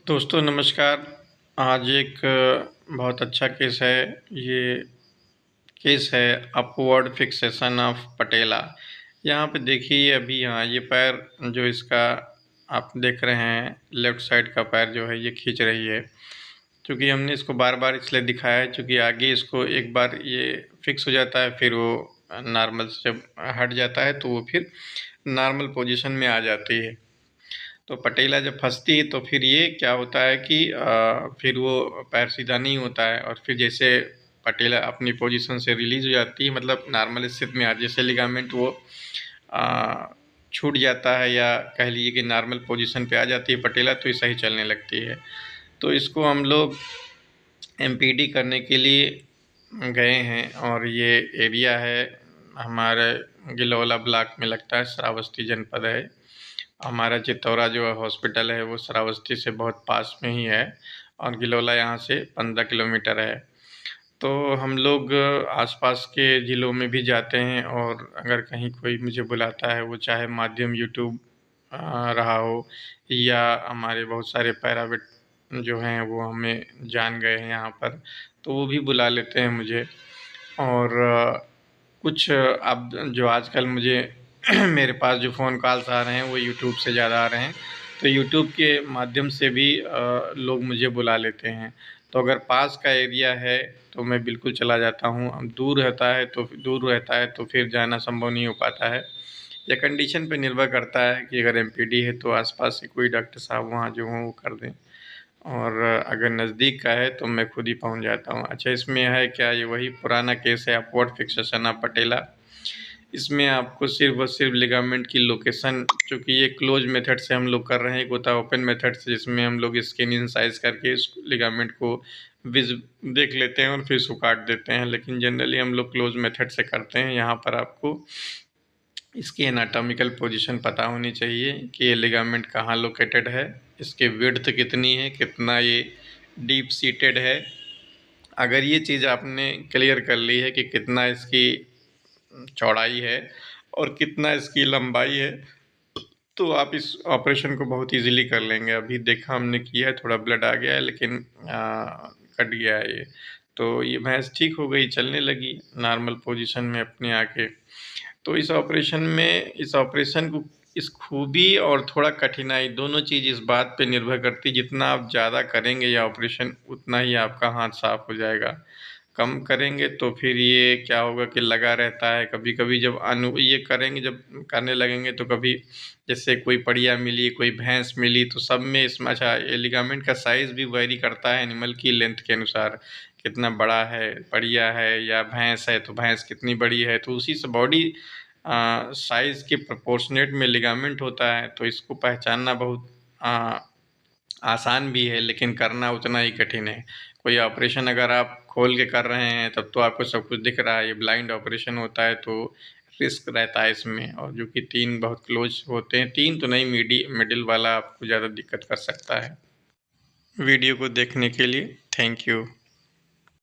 दोस्तों नमस्कार। आज एक बहुत अच्छा केस है। ये केस है अपवर्ड फिक्सेशन ऑफ पटेला। यहाँ पे देखिए अभी यहाँ ये पैर जो इसका आप देख रहे हैं, लेफ़्ट साइड का पैर जो है ये खींच रही है। चूँकि हमने इसको बार-बार इसलिए दिखाया है चूँकि आगे इसको एक बार ये फिक्स हो जाता है, फिर वो नॉर्मल से जब हट जाता है तो वो फिर नॉर्मल पोजीशन में आ जाती है। तो पटेला जब फँसती है तो फिर ये क्या होता है कि फिर वो पैर सीधा नहीं होता है और फिर जैसे पटेला अपनी पोजीशन से रिलीज़ हो जाती है, मतलब नॉर्मल स्थिति में जैसे लिगामेंट वो अ, छूट जाता है या कह लीजिए कि नॉर्मल पोजीशन पे आ जाती है पटेला, तो ये सही चलने लगती है। तो इसको हम लोग एमपीडी करने के लिए गए हैं और ये एरिया है हमारे गिलौला ब्लॉक में लगता है, श्रावस्ती जनपद है। हमारा चित्तौरा जो हॉस्पिटल है वो श्रावस्ती से बहुत पास में ही है और गिलौला यहाँ से 15 किलोमीटर है। तो हम लोग आसपास के ज़िलों में भी जाते हैं और अगर कहीं कोई मुझे बुलाता है, वो चाहे माध्यम यूट्यूब रहा हो या हमारे बहुत सारे प्राइवेट जो हैं वो हमें जान गए हैं यहाँ पर, तो वो भी बुला लेते हैं मुझे। और कुछ अब जो आजकल मुझे मेरे पास जो फ़ोन कॉल्स आ रहे हैं वो यूट्यूब से ज़्यादा आ रहे हैं, तो यूट्यूब के माध्यम से भी लोग मुझे बुला लेते हैं। तो अगर पास का एरिया है तो मैं बिल्कुल चला जाता हूँ, अब दूर रहता है तो फिर जाना संभव नहीं हो पाता है। या कंडीशन पे निर्भर करता है कि अगर एमपीडी है तो आस-पास से कोई डॉक्टर साहब वहाँ जो हों वो कर दें, और अगर नज़दीक का है तो मैं खुद ही पहुँच जाता हूँ। अच्छा, इसमें है क्या, ये वही पुराना केस है अपवर्ड फिक्सेशन ऑफ पटेला। इसमें आपको सिर्फ़ और सिर्फ़ लिगामेंट की लोकेशन, चूँकि ये क्लोज़ मेथड से हम लोग कर रहे हैं, एक होता है ओपन मेथड से जिसमें हम लोग स्किन इंसाइज़ करके इस लिगामेंट को विज़ देख लेते हैं और फिर इसको काट देते हैं। लेकिन जनरली हम लोग क्लोज़ मेथड से करते हैं। यहाँ पर आपको इसकी एनाटॉमिकल पोजीशन पता होनी चाहिए कि ये लिगामेंट कहाँ लोकेटेड है, इसकी विड्थ कितनी है, कितना ये डीप सीटेड है। अगर ये चीज़ आपने क्लियर कर ली है कि कितना इसकी चौड़ाई है और कितना इसकी लंबाई है, तो आप इस ऑपरेशन को बहुत ईज़िली कर लेंगे। अभी देखा हमने किया है, थोड़ा ब्लड आ गया है लेकिन कट गया है ये। तो ये भैंस ठीक हो गई, चलने लगी नॉर्मल पोजीशन में अपने आके। तो इस ऑपरेशन को इस खूबी और थोड़ा कठिनाई दोनों चीज़ इस बात पे निर्भर करती है, जितना आप ज़्यादा करेंगे ये ऑपरेशन उतना ही आपका हाथ साफ़ हो जाएगा। कम करेंगे तो फिर ये क्या होगा कि लगा रहता है, कभी-कभी जब ये करेंगे, जब करने लगेंगे तो कभी जैसे कोई बढ़िया मिली, कोई भैंस मिली तो सब में इसमें अच्छा ये लिगामेंट का साइज़ भी वैरी करता है एनिमल की लेंथ के अनुसार, कितना बड़ा है, बढ़िया है या भैंस है तो भैंस कितनी बड़ी है, तो उसी से बॉडी साइज़ के प्रोपोर्शनेट में लिगामेंट होता है। तो इसको पहचानना बहुत अ, आसान भी है लेकिन करना उतना ही कठिन है। कोई ऑपरेशन अगर आप खोल के कर रहे हैं तब तो आपको सब कुछ दिख रहा है, ये ब्लाइंड ऑपरेशन होता है तो रिस्क रहता है इसमें, और जो कि 3 बहुत क्लोज़ होते हैं, 3 तो नहीं, मिडिल वाला आपको ज़्यादा दिक्कत कर सकता है। वीडियो को देखने के लिए थैंक यू।